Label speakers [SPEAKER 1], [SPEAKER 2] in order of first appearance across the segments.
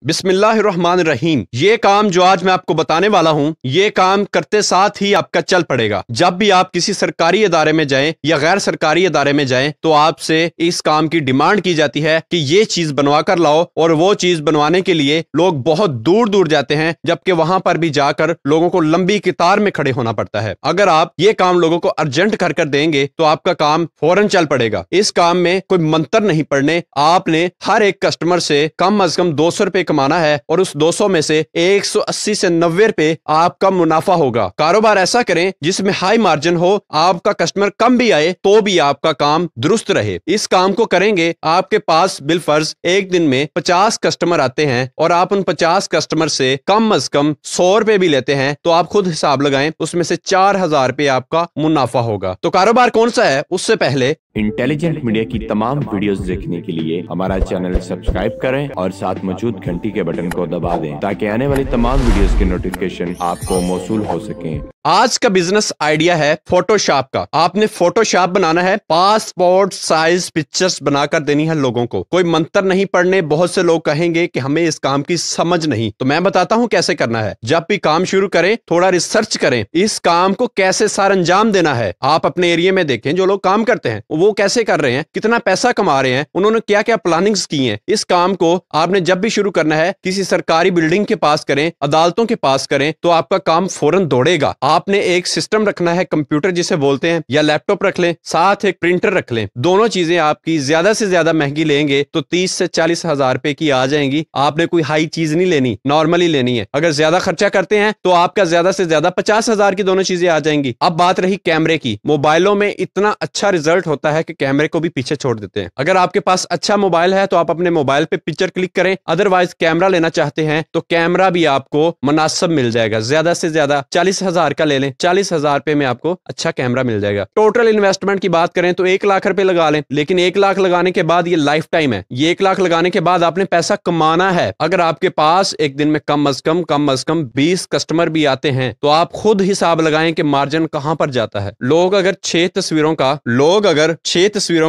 [SPEAKER 1] बिस्मिल्लाहिर्रहमानिर्रहीम। ये काम जो आज मैं आपको बताने वाला हूँ, ये काम करते साथ ही आपका चल पड़ेगा। जब भी आप किसी सरकारी इदारे में जाएं या गैर सरकारी इदारे में जाएं तो आपसे इस काम की डिमांड की जाती है कि ये चीज बनवा कर लाओ, और वो चीज बनवाने के लिए लोग बहुत दूर दूर जाते हैं, जबकि वहां पर भी जाकर लोगों को लंबी कतार में खड़े होना पड़ता है। अगर आप ये काम लोगों को अर्जेंट कर कर देंगे तो आपका काम फौरन चल पड़ेगा। इस काम में कोई मंत्र नहीं पड़ने, आपने हर एक कस्टमर से कम अज कम 200 रुपए कमाना है, और उस 200 में से 180 से 90 रुपए आपका मुनाफा होगा। कारोबार ऐसा करें जिसमें हाई मार्जिन हो, आपका कस्टमर कम भी आए तो भी आपका काम दुरुस्त रहे। इस काम को करेंगे, आपके पास बिलफर्ज एक दिन में 50 कस्टमर आते हैं और आप उन 50 कस्टमर से कम अज कम 100 रुपए भी लेते हैं, तो आप खुद हिसाब लगाएं, उसमें से 4000 रुपए आपका मुनाफा होगा। तो कारोबार कौन सा है, उससे पहले
[SPEAKER 2] इंटेलिजेंट मीडिया की तमाम वीडियोस देखने के लिए हमारा चैनल सब्सक्राइब करें और साथ मौजूद घंटी के बटन को दबा दें ताकि आने वाली तमाम वीडियोस की नोटिफिकेशन आपको मौसूल हो सके।
[SPEAKER 1] आज का बिजनेस आइडिया है फोटोशॉप का। आपने फोटोशॉप बनाना है, पासपोर्ट साइज पिक्चर्स बनाकर देनी है लोगों को। कोई मंत्र नहीं पढ़ने। बहुत से लोग कहेंगे कि हमें इस काम की समझ नहीं, तो मैं बताता हूं कैसे करना है। जब भी काम शुरू करें थोड़ा रिसर्च करें, इस काम को कैसे सार अंजाम देना है। आप अपने एरिया में देखें जो लोग काम करते हैं वो कैसे कर रहे हैं, कितना पैसा कमा रहे हैं, उन्होंने क्या क्या प्लानिंग्स की हैं। इस काम को आपने जब भी शुरू करना है किसी सरकारी बिल्डिंग के पास करें, अदालतों के पास करें, तो आपका काम फौरन दौड़ेगा। आपने एक सिस्टम रखना है, कंप्यूटर जिसे बोलते हैं, या लैपटॉप रख लें, साथ एक प्रिंटर रख लें। दोनों चीजें आपकी ज्यादा से ज्यादा महंगी लेंगे तो 30 से 40 हजार रुपए की आ जाएंगी। आपने कोई हाई चीज नहीं लेनी, नॉर्मली लेनी है। अगर ज्यादा खर्चा करते हैं तो आपका ज्यादा से ज्यादा 50 हजार की दोनों चीजें आ जाएंगी। अब बात रही कैमरे की। मोबाइलों में इतना अच्छा रिजल्ट होता है कि कैमरे को भी पीछे छोड़ देते हैं। अगर आपके पास अच्छा मोबाइल है तो आप अपने मोबाइल पे पिक्चर क्लिक करें। अदरवाइज कैमरा लेना चाहते हैं तो कैमरा भी आपको मुनासिब मिल जाएगा। ज्यादा से ज्यादा 40 हजार का ले लें, 40 हजार रुपए में आपको अच्छा कैमरा मिल जाएगा। टोटल इन्वेस्टमेंट की बात करें तो 1 लाख रुपए लगा लें, लेकिन 1 लाख लगाने के बाद ये लाइफ टाइम है। ये 1 लाख लगाने के बाद आपने पैसा कमाना है। अगर आपके पास एक दिन में कम अज कम 20 कस्टमर भी आते हैं तो आप खुद हिसाब लगाएं कि मार्जिन कहां पर जाता है। लोग अगर 6 तस्वीरों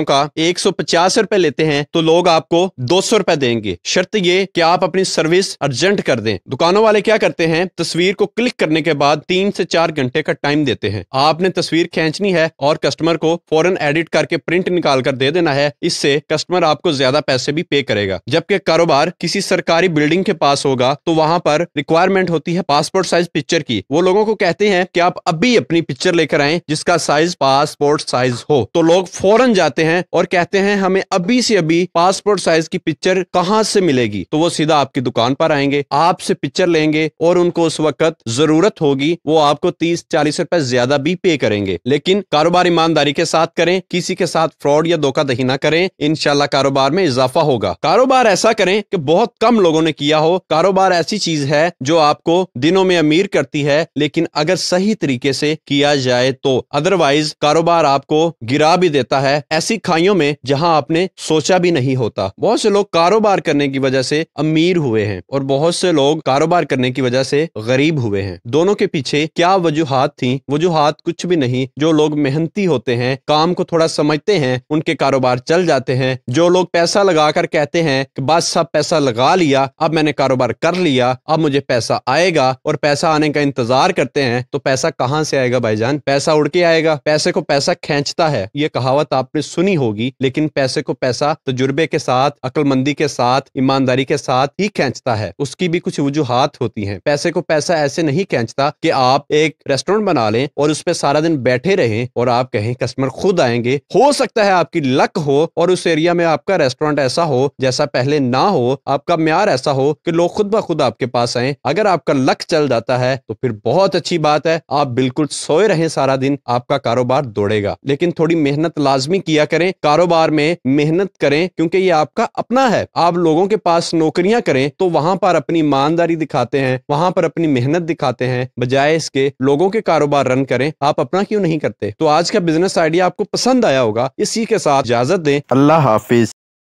[SPEAKER 1] का 150 रुपए लेते हैं तो लोग आपको 200 रुपए देंगे। शर्त ये कि आप अपनी सर्विस अर्जेंट कर दें। दुकानों वाले क्या करते हैं, तस्वीर को क्लिक करने के बाद 3 से 4 घंटे का टाइम देते हैं। आपने तस्वीर खींचनी है और कस्टमर को फौरन एडिट करके प्रिंट निकाल कर दे देना है। इससे कस्टमर आपको ज्यादा पैसे भी पे करेगा। जबकि कारोबार किसी सरकारी बिल्डिंग के पास होगा तो वहां पर रिक्वायरमेंट होती है पासपोर्ट साइज पिक्चर की। वो लोगों को कहते हैं कि आप अभी अपनी पिक्चर लेकर आएं जिसका साइज पासपोर्ट साइज हो, तो लोग फौरन जाते हैं और कहते हैं हमें अभी से अभी पासपोर्ट साइज की पिक्चर कहां से मिलेगी। तो वो सीधा आपकी दुकान पर आएंगे, आपसे पिक्चर लेंगे, और उनको उस वक्त जरूरत होगी वो आपको 30-40 रुपए ज्यादा भी पे करेंगे। लेकिन कारोबार ईमानदारी के साथ करें, किसी के साथ फ्रॉड या धोखाधड़ी ना करें, इंशाल्लाह कारोबार में इजाफा होगा। कारोबार ऐसा करें कि बहुत कम लोगों ने किया हो। कारोबार ऐसी चीज है जो आपको दिनों में अमीर करती है, लेकिन अगर सही तरीके से किया जाए तो। अदरवाइज कारोबार आपको गिरा भी देता है ऐसी खाइयों में जहां आपने सोचा भी नहीं होता। बहुत से लोग कारोबार करने की वजह से अमीर हुए हैं और बहुत से लोग कारोबार करने की वजह से गरीब हुए हैं। दोनों के पीछे क्या वजूहात थी? वजूहात कुछ भी नहीं। जो लोग मेहनती होते हैं, काम को थोड़ा समझते हैं, उनके कारोबार चल जाते हैं। जो लोग पैसा लगाकर कहते हैं कि बस सब पैसा लगा लिया, अब मैंने कारोबार कर लिया, अब मुझे पैसा आएगा, और पैसा आने का इंतजार करते हैं, तो पैसा कहां से आएगा भाईजान? पैसा उड़ के आएगा। पैसे को पैसा खींचता है, ये कहावत आपने सुनी होगी, लेकिन पैसे को पैसा तजुर्बे के साथ, अक्लमंदी के साथ, ईमानदारी के साथ ही खींचता है। उसकी भी कुछ वजूहात होती हैं। पैसे को पैसा ऐसे नहीं खींचता कि आप एक रेस्टोरेंट बना लें और उस पर सारा दिन बैठे रहें और आप कहें कस्टमर खुद आएंगे। हो सकता है आपकी लक हो और उस एरिया में आपका रेस्टोरेंट ऐसा हो जैसा पहले ना हो, आपका म्यार ऐसा हो कि लोग खुद ब खुद आपके पास आए। अगर आपका लक चल जाता है तो फिर बहुत अच्छी बात है, आप बिल्कुल सोए रहें सारा दिन, आपका कारोबार दौड़ेगा। लेकिन थोड़ी मेहनत लाजमी किया करें। कारोबार में मेहनत करें क्योंकि ये आपका अपना है। आप लोगों के पास नौकरियां करें तो वहां पर अपनी ईमानदारी दिखाते हैं, वहां पर अपनी मेहनत दिखाते हैं, बजाय इसके लोगों के कारोबार रन करें। आप अपना क्यों नहीं करते? तो आज का बिजनेस आइडिया आपको पसंद आया होगा। इसी के साथ इजाजत दें।
[SPEAKER 2] अल्लाह हाफिज।